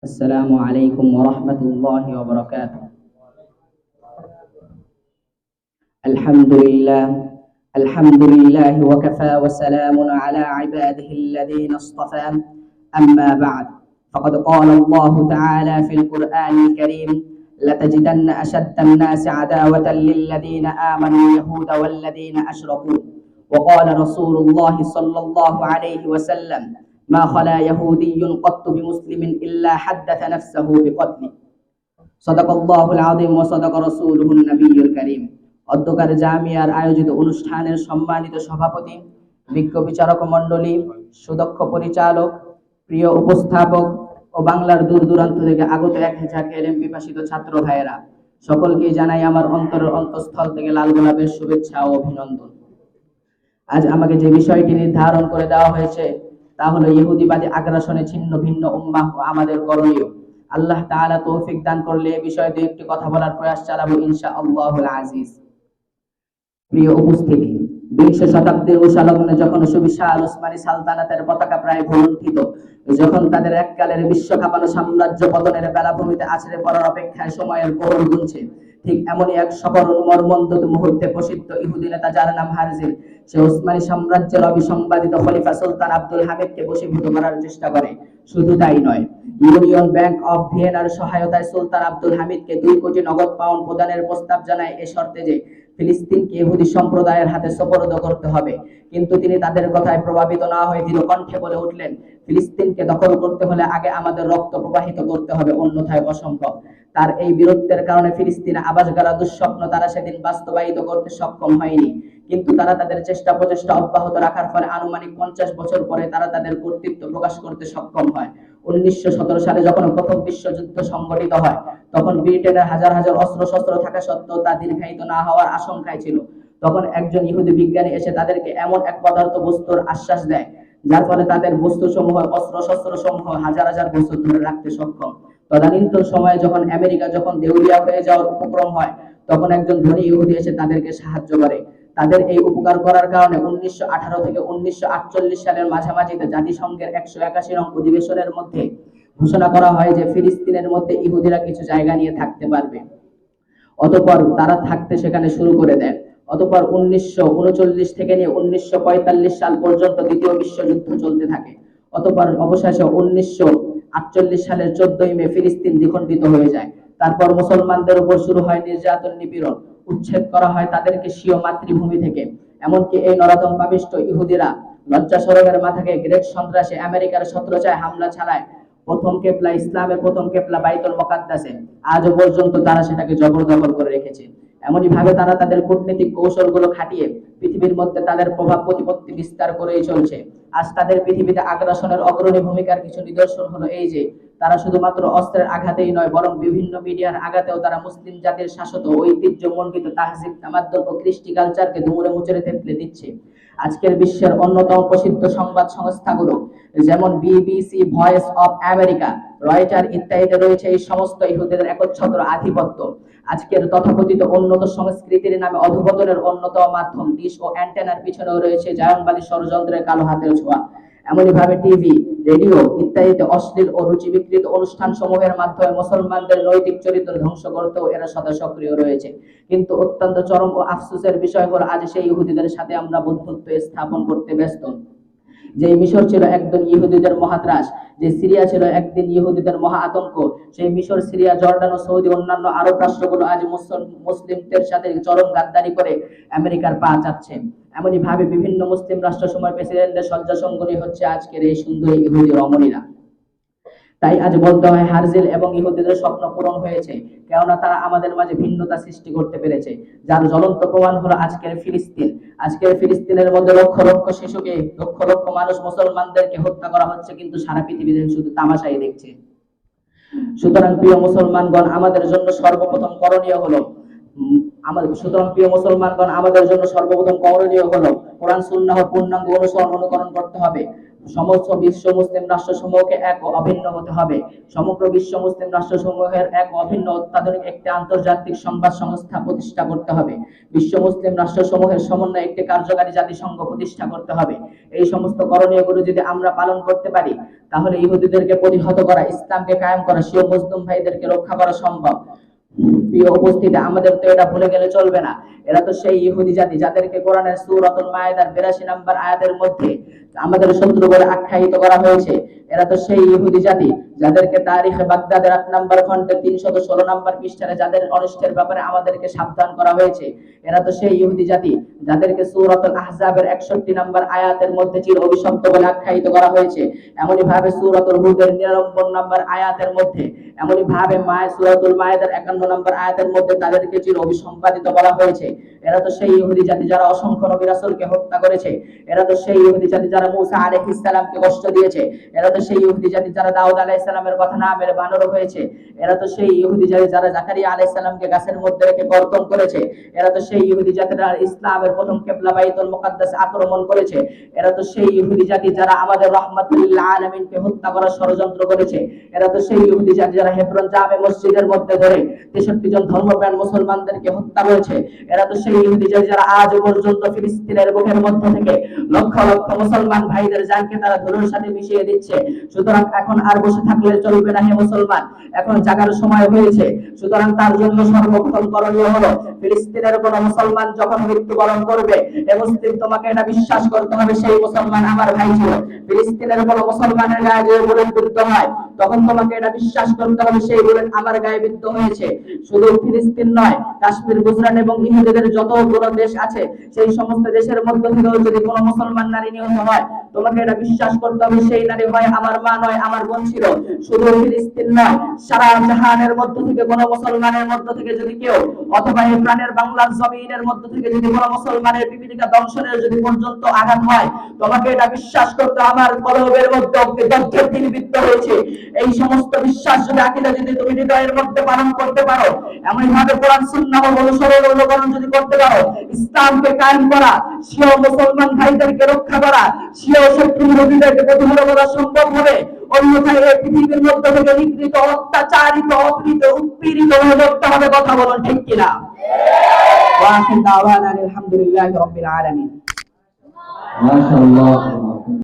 السلام عليكم ورحمة الله وبركاته. الحمد لله الحمد لله وكفى وسلام على عباده الذين اصطفى. أما بعد، فقد قال الله تعالى في القرآن الكريم: لتجدن أشد الناس عداوة للذين آمنوا اليهود والذين أشركوا. وقال رسول الله صلى الله عليه وسلم: ما خلا يهودي قط بمسلم إلا حدث نفسه بقتله. صدق الله العظيم وصدق رسوله النبي الكريم. অধ্যকার জামিয়ার আয়োজিত অনুষ্ঠানের সম্মানিত সভাপতি, বিজ্ঞ বিচারক মণ্ডলী, সুদক্ষ পরিচালক, প্রিয় উপস্থাপক ও বাংলার দূর দূরান্ত থেকে আগত 1000 এলএম পিপাসিত ছাত্র ভাইয়েরা, সকলকেই জানাই আমার অন্তরের অন্তঃস্থল থেকে লাল গোলাপের শুভেচ্ছা ও অভিনন্দন। আজ আমাকে যে বিষয়টি নির্ধারণ করে দেওয়া হয়েছে তা হলো ইহুদিবাদী আগ্রাসনে ছিন্ন ভিন্ন উম্মাহ ও আমাদের করণীয়। আল্লাহ তাআলা তৌফিক দান করলে এ বিষয়ে দু একটি কথা বলার প্রয়াস চালাবো ইনশাআল্লাহুল আজিজ। প্রিয় উপস্থিতি, বিংশ শতাব্দীর উষালগ্নে যখন সুবিশাল ওসমানী সালতানাতের পতাকা প্রায় ভূলুণ্ঠিত, যখন তাদের এককালের বিশ্বকাপানো সাম্রাজ্য পতনের বেলাভূমিতে আছড়ে পড়ার অপেক্ষায় সময়ের প্রহর গুনছে, ঠিক এমনই এক সকরুণ মর্মন্তুদ মুহূর্তে প্রসিদ্ধ ইহুদি নেতা যার নাম হারজিল, সে ওসমানী সাম্রাজ্যের অবিসংবাদিত খলিফা সুলতান আব্দুল হামিদকে বশীভূত করার চেষ্টা করে। শুধু তাই নয়, ইউনিয়ন ব্যাংক অফ ভিয়েনার সহায়তায় সুলতান আব্দুল হামিদকে 2 কোটি নগদ পাউন্ড প্রদানের প্রস্তাব জানায় এ শর্তে যে ফিলিস্তিনকে ইহুদি সম্প্রদায়ের হাতে সোপর্দ করতে হবে। কিন্তু তিনি তাদের কথায় প্রভাবিত না হয়ে দৃঢ় কণ্ঠে বলে উঠলেন, ফিলিস্তিনকে দখল করতে হলে আগে আমাদের রক্ত প্রবাহিত করতে হবে, অন্যথায় অসম্ভব। তার এই বীরত্বের কারণে ফিলিস্তিনে আবাস গড়া দুঃস্বপ্ন তারা সেদিন বাস্তবায়িত করতে সক্ষম হয়নি, কিন্তু তারা তাদের চেষ্টা প্রচেষ্টা অব্যাহত রাখার ফলে আনুমানিক 50 বছর পরে তারা তাদের কর্তৃত্ব প্রকাশ করতে সক্ষম হয়। 1917 সালে যখন প্রথম বিশ্বযুদ্ধ সংঘটিত হয়, তখন ব্রিটেনের হাজার হাজার অস্ত্রশস্ত্র থাকা সত্ত্বেও তা দীর্ঘায়িত না হওয়ার আশঙ্কায় ছিল। তখন একজন ইহুদি বিজ্ঞানী এসে তাদেরকে এমন এক পদার্থ বস্তুর আশ্বাস দেয় যার ফলে তাদের বস্তুসমূহ অস্ত্রশস্ত্র সমূহ হাজার হাজার বছর ধরে রাখতে সক্ষম। তদানীন্তন সময়ে যখন আমেরিকা যখন দেউলিয়া হয়ে যাওয়ার উপক্রম হয়, তখন একজন ধনী ইহুদি এসে তাদেরকে সাহায্য করে। তাদের এই উপকার করার কারণে 1918 থেকে 1948 সালের মাঝামাঝিতে জাতিসংঘের 181 নং অধিবেশনের মধ্যে ঘোষণা করা হয় যে ফিলিস্তিনের মধ্যে ইহুদিরা কিছু জায়গা নিয়ে থাকতে পারবে। অতঃপর তারা থাকতে সেখানে শুরু করে দেয়। অতঃপর 1939 থেকে নিয়ে 1945 সাল পর্যন্ত দ্বিতীয় বিশ্বযুদ্ধ চলতে থাকে। অতঃপর অবশেষে 1948 সালের 14 মে ফিলিস্তিন দ্বিখণ্ডিত হয়ে যায়। তারপর মুসলমানদের উপর শুরু হয় নির্যাতন, নিপীড়ন, উচ্ছেদ করা হয় তাদেরকে স্বীয় মাতৃভূমি থেকে। এমনকি এই নরাধম পাপিষ্ঠ ইহুদিরা লজ্জা শরমের মাথাকে গ্রেট সন্ত্রাসে আমেরিকার ছত্রছায়ায় হামলা চালায় প্রথম কেবলা, ইসলামের প্রথম কেবলা বাইতুল মুকাদ্দাসে। আজও পর্যন্ত তারা সেটাকে জবরদখল করে রেখেছে। এমনই ভাবে তারা তাদের কূটনৈতিক কৌশলগুলো খাটিয়ে পৃথিবীর মধ্যে তাদের প্রভাব প্রতিপত্তি বিস্তার করেই চলছে। আজ তাদের পৃথিবীতে আগ্রাসনের অগ্রণী ভূমিকার কিছু নিদর্শন হলো এই যে, তারা শুধুমাত্র অস্ত্রের আঘাতেই নয়, বরং বিভিন্ন মিডিয়ার আঘাতেও তারা মুসলিম জাতির শাশ্বত ঐতিহ্যমণ্ডিত তাহজিব, তামাদ্দুন ও কৃষ্টি কালচারকে দুমড়ে মুচড়ে থেতলে দিচ্ছে। আজকের বিশ্বের অন্যতম প্রসিদ্ধ সংবাদ সংস্থাগুলো যেমন BBC, voice of America, Reuter ইত্যাদিতে রয়েছে এই সমস্ত ইহুদিদের একচ্ছত্র আধিপত্য। আজকের তথাকথিত উন্নত সংস্কৃতির নামে অধঃপতনের অন্যতম মাধ্যম ডিশ ও অ্যান্টেনার পিছনেও রয়েছে জায়নবাদী ষড়যন্ত্রের কালো হাতের ছোঁয়া। এমনই ভাবে টিভি, রেডিও ইত্যাদিতে অশ্লীল ও রুচি বিকৃত অনুষ্ঠান সমূহের মাধ্যমে মুসলমানদের নৈতিক চরিত্র ধ্বংস করতেও এরা সদা সক্রিয় রয়েছে। কিন্তু অত্যন্ত চরম ও আফসোসের বিষয় হলো, আজ সেই ইহুদিদের সাথে আমরা বন্ধুত্ব স্থাপন করতে ব্যস্ত। যে মিশর ছিল একদিন ইহুদিদের মহাত্রাস, যে সিরিয়া ছিল একদিন ইহুদিদের মহা আতঙ্ক, সেই মিশর, সিরিয়া, জর্ডান ও সৌদি অন্যান্য আরব রাষ্ট্রগুলো আজ মুসলিমদের সাথে চরম গাদ্দারি করে আমেরিকার পা চাচ্ছে। এমনই ভাবে বিভিন্ন মুসলিম রাষ্ট্রসমূহের প্রেসিডেন্টের শয্যাসঙ্গনী হচ্ছে আজকের এই সুন্দরী ইহুদি রমণীরা। তাই আজ বলতে হয়, হারজিল এবং ইহুদিদের স্বপ্ন পূরণ হয়েছে, কেননা তারা আমাদের মাঝে ভিন্নতা সৃষ্টি করতে পেরেছে, যার জ্বলন্ত প্রমাণ হলো আজকের ফিলিস্তিন। আজকের ফিলিস্তিনের মধ্যে লক্ষ লক্ষ শিশুকে, লক্ষ লক্ষ মানুষ, মুসলমানদেরকে হত্যা করা হচ্ছে, কিন্তু সারা পৃথিবীতে শুধু তামাশাই দেখছে। সুতরাং প্রিয় মুসলমানগণ, আমাদের জন্য সর্বপ্রথম করণীয় হলো কোরআন সুন্নাহর পূর্ণাঙ্গ অনুসরণ অনুকরণ করতে হবে। সমস্ত বিশ্ব মুসলিম রাষ্ট্রসমূহকে এক ও অভিন্ন হতে হবে। সমগ্র বিশ্ব মুসলিম রাষ্ট্রসমূহের এক অভিন্ন অত্যাধুনিক একটি আন্তর্জাতিক সংবাদ সংস্থা প্রতিষ্ঠা করতে হবে। বিশ্ব মুসলিম রাষ্ট্রসমূহের সমন্বয়ে একটি কার্যকারী জাতিসংঘ প্রতিষ্ঠা করতে হবে। এই সমস্ত করণীয়গুলো যদি আমরা পালন করতে পারি, তাহলে ইহুদিদেরকে প্রতিহত করা, ইসলামকে কায়েম করা, স্বীয় মুসলিম ভাইদেরকে রক্ষা করা সম্ভব। প্রিয় উপস্থিতি, আমাদের তো এটা ভুলে গেলে চলবে না। এরা তো সেই ইহুদি জাতি যাদেরকে কোরআনের সূরাতুল মায়েদার ৮২ নম্বর আয়াতের মধ্যে আমাদের শত্রু বলে আখ্যায়িত করা হয়েছে। এরা তো সেই ইহুদি জাতি যাদেরকে তারিখে বাগদাদের ৮ নম্বর খণ্ডে ৩১৬ নম্বর পৃষ্ঠায় যাদের অনিষ্টের ব্যাপারে আমাদেরকে সাবধান করা হয়েছে। এরা তো সেই ইহুদি জাতি যাদেরকে সূরাতুল আহজাবের ৬১ নম্বর আয়াতের মধ্যে চির অভিশপ্ত বলে আখ্যায়িত করা হয়েছে। এমনি ভাবে সূরাতুল হুদের ৯৯ নম্বর আয়াতের মধ্যে, এমনি ভাবে সূরাতুল মায়েদার ৫১ নম্বর আয়াতের মধ্যে তাদেরকে চির অভিসম্পাদিত বলা হয়েছে। এরা তো সেই ইহুদি জাতি যারা অসংখ্য নবী রাসূলকে হত্যা করেছে। এরা তো সেই ইহুদি জাতি যারা মূসা আলাইহিস সালামকে কষ্ট দিয়েছে। এরা তো সেই ইহুদি জাতি যারা দাউদ আলাইহিস সালামের কথা না মেনে বানর হয়েছে। এরা তো সেই ইহুদি জাতি যারা জাকারিয়া আলাইহিস সালামকে গাছের মধ্যে রেখে কর্তন করেছে। এরা তো সেই ইহুদি জাতি যারা ইসলামের প্রথম কিবলা বাইতুল মুকাদ্দাস আক্রমণ করেছে। এরা তো সেই ইহুদি জাতি যারা আমাদের রাহমাতুল লিল আলামিনকে হত্যা করার ষড়যন্ত্র করেছে। এরা তো সেই ইহুদি জাতি যারা হেবরন জামে মসজিদের মধ্যে ধরে ৬৩ জন ধর্মপ্রাণ মুসলমানদেরকে হত্যা করেছে। এরা তো সেই ইহুদি জাতি যারা আজ পর্যন্ত ফিলিস্তিনের বুকের মধ্যে থেকে লক্ষ লক্ষ মুসলমান ভাইদের জানকে তারা ধুলোর সাথে মিশিয়ে দিচ্ছে। সুতরাং এখন আর বসে থাকলে চলবে না হে মুসলমান, এখন জাগার সময় হয়েছে। সুতরাং তার জন্য সর্বপ্রথম করণীয় হলো, ফিলিস্তিনের কোন মুসলমান যখন মৃত্যুবরণ করবে, এ মুসলিম তোমাকে এটা বিশ্বাস করতে হবে সেই মুসলমান আমার ভাই ছিল। ফিলিস্তিনের কোন মুসলমানের গায়ে যে বুলেট বিদ্ধ হয়, তখন তোমাকে এটা বিশ্বাস করতে হবে সেই বুলেট আমার গায়ে বিদ্ধ হয়েছে। শুধু ফিলিস্তিন নয়, কাশ্মীর, গুজরাট এবং ইহুদিদের যতগুলো দেশ আছে, সেই সমস্ত দেশের মধ্যে থেকেও যদি কোনো মুসলমান নারী নিহত হয়, তোমাকে এটা বিশ্বাস করতে হবে সেই নারী হয় আমার মা নয় আমার বোন ছিল। শুধু ফিলিস্তিন নয়, সারা জাহানের মধ্য থেকে কোনো মুসলমানের মধ্য থেকে যদি কেউ, অথবা এই প্রাণের বাংলার জমিনের মধ্য থেকে যদি কোনো মুসলমানের বিবিধিকা দংশনের যদি পর্যন্ত আঘাত হয়, তোমাকে এটা বিশ্বাস করতে আমার কলবের মধ্যে দগ্ধের দিন বিদ্ধ হয়েছে। এই সমস্ত বিশ্বাস যদি আকীদা যদি তুমি হৃদয়ের মধ্যে পালন করতে পারো, এমন ভাবে কোরআন সুন্নাহ অনুসরণ যদি করতে পারো, ইসলামকে কায়েম করা, স্বীয় মুসলমান ভাইদেরকে রক্ষা করা, স্বীয় শত্রু বিরোধীদেরকে প্রতিহত করা সম্ভব হবে। অন্যথায় এই পৃথিবীর মধ্যে থেকে নিগৃহীত, অত্যাচারিত, অপীড়িত, উৎপীড়িত হয়ে ধরতে হবে। কথা বলুন ঠিক কিনা? ওয়া আখির দাওয়ানা আলহামদুলিল্লাহি রাব্বিল আলামিন। মাশাআল্লাহ।